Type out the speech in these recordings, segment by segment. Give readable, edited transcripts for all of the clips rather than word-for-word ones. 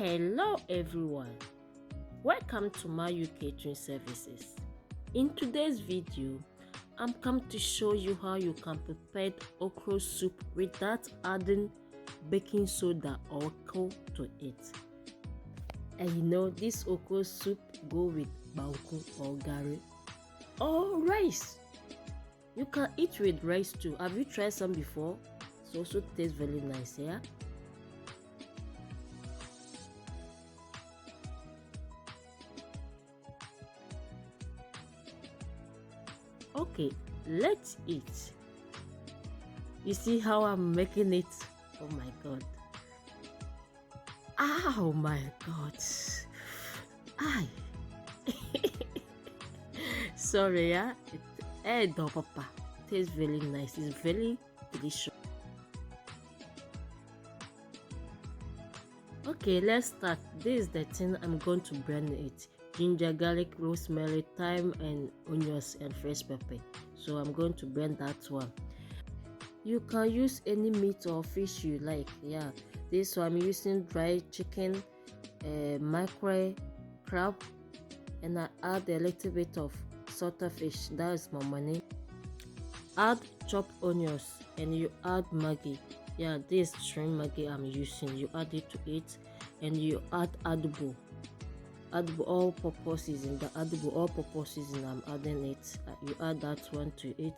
Hello everyone, welcome to my catering services. In today's video, I'm come to show you how you can prepare okra soup without adding baking soda or coal to it. And you know this okra soup go with Banku or Gari or rice. You can eat with rice too. Have you tried some before? It also tastes very nice, yeah? Okay, let's eat. You see how I'm making it? Oh my god. Oh my god. Ay. Sorry, yeah. Papa. Tastes very nice. It's very delicious. Okay, let's start. This is the thing I'm going to blend it. Ginger, garlic, rosemary, thyme, and onions and fresh pepper. So I'm going to blend that one. You can use any meat or fish you like. Yeah, this one I'm using dried chicken, mackerel, crab, and I add a little bit of salted fish. That is my money. Add chopped onions and you add Maggi. Yeah, this shrimp Maggi I'm using. You add it to it, and you add Adobo. Adobo all purpose season. The Adobo all purpose season I'm adding it. You add that one to it.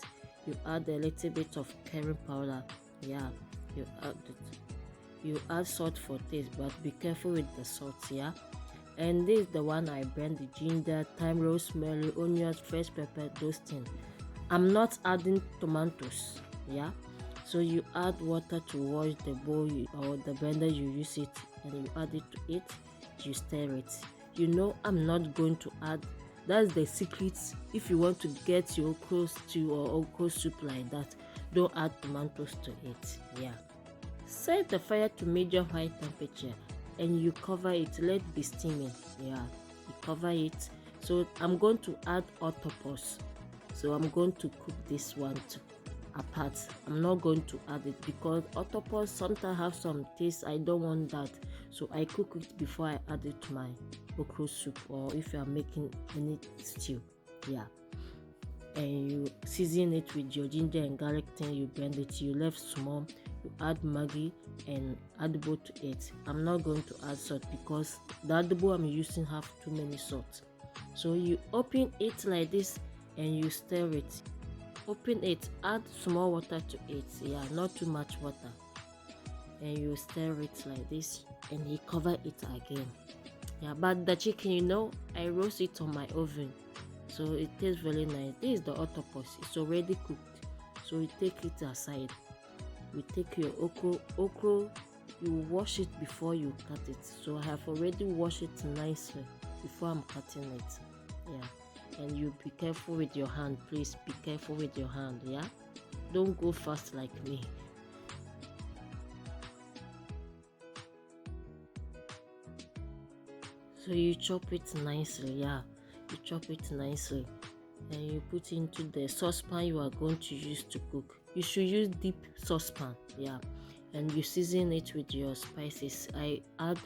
You add a little bit of curry powder. Yeah, you add it. You add salt for taste, but be careful with the salt. Yeah, and this is the one I blend: the ginger, thyme, rosemary, onions, fresh pepper, those things. I'm not adding tomatoes. Yeah, so you add water to wash the bowl or the blender you use it, and you add it to it. You stir it. You know I'm not going to add. That's the secret. If you want to get your okra stew or okra soup like that, don't add tomatoes to it. Yeah, set the fire to medium high temperature and you cover it. Let it be steaming. Yeah, you cover it. So I'm going to add octopus. So I'm going to cook this one too apart. I'm not going to add it because octopus sometimes have some taste. I don't want that, so I cook it before I add it to my okra soup, or if you are making any stew. Yeah, and you season it with your ginger and garlic thing. You blend it, you left small, you add Maggi and Adobo to it. I'm not going to add salt because the Adobo I'm using have too many salt. So you open it like this and you stir it. Open it, add small water to it. Yeah, not too much water, and you stir it like this and you cover it again. Yeah, but the chicken, you know, I roast it on my oven, so it tastes very nice. This is the octopus. It's already cooked, so you take it aside. You take your okra, you wash it before you cut it. So I have already washed it nicely before I'm cutting it. Yeah, and you be careful with your hand. Please be careful with your hand. Yeah, don't go fast like me. So you chop it nicely. Yeah, you chop it nicely and you put into the saucepan you are going to use to cook. You should use deep saucepan. Yeah, and you season it with your spices. I add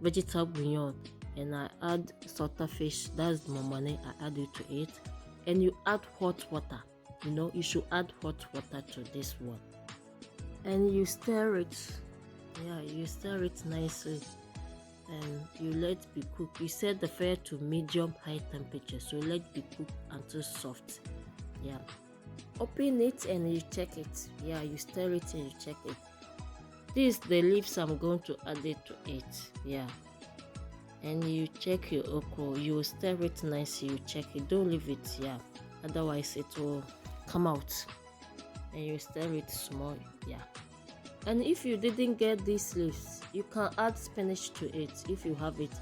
vegetable bouillon and I add salted fish. That's my money. I add it to it, and you add hot water. You know, you should add hot water to this one, and you stir it. Yeah, you stir it nicely and you let it be cooked. You set the fire to medium high temperature, so let it be cooked until soft. Yeah, open it and you check it. Yeah, you stir it and you check it. This the leaves I'm going to add it to it. Yeah, and you check your okra. You stir it nicely. You check it. Don't leave it. Yeah, otherwise it will come out. And you stir it small. Yeah, and if you didn't get these leaves, you can add spinach to it if you have it,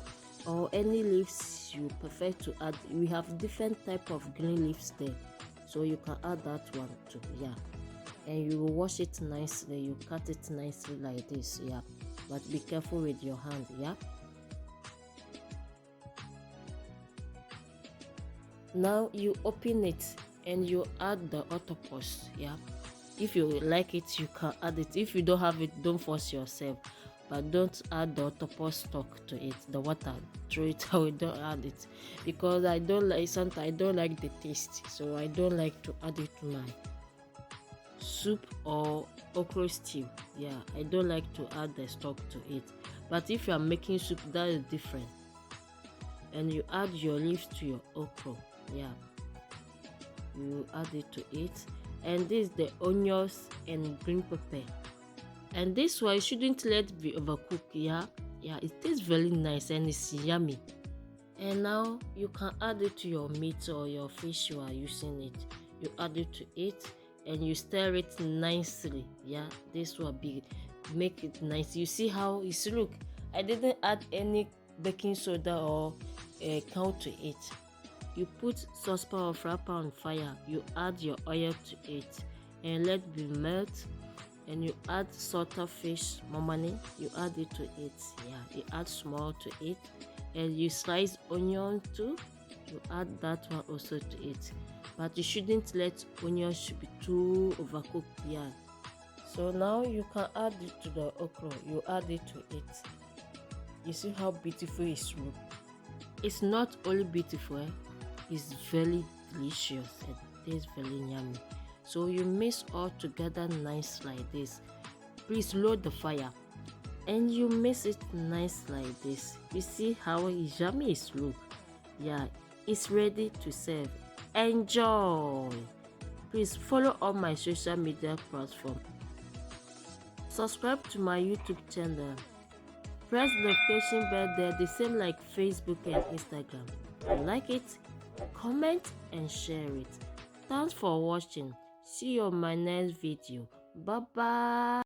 or any leaves you prefer to add. We have different type of green leaves there, so you can add that one too. Yeah, and you wash it nicely. You cut it nicely like this. Yeah, but be careful with your hand. Yeah, now you open it and you add the octopus. Yeah, if you like it you can add it. If you don't have it, don't force yourself. but don't add the octopus stock to it, the water. Throw it away, don't add it, because I don't like, sometimes I don't like the taste, so I don't like to add it to my soup or okra stew. Yeah, I don't like to add the stock to it, but if you are making soup, that is different. And you add your leaves to your okra. Yeah, you add it to it. And this is the onions and green pepper, and this one shouldn't let it be overcooked. Yeah, it tastes very nice and it's yummy. And now you can add it to your meat or your fish you are using it. You add it to it and you stir it nicely. Yeah, this will be make it nice. You see how it's look. I didn't add any baking soda or Kaun to it. You put saucepan or fry pan on fire. You add your oil to it and let it be melt. And you add salted fish, money. You add it to it. Yeah, you add small to it, and you slice onion too. You add that one also to it, but you shouldn't let onion should be too overcooked. Yeah. So now you can add it to the okra. You add it to it. You see how beautiful it looks. It's not only beautiful, it's very delicious and tastes very yummy. So you mix all together nice like this. Please load the fire and you mix it nice like this. You see how yummy it look. Yeah, it's ready to serve. Enjoy. Please follow all my social media platforms. Subscribe to my YouTube channel. Press the notification bell there, the same like Facebook and Instagram. Like it, comment and share it. Thanks for watching. See you on my next video. Bye bye.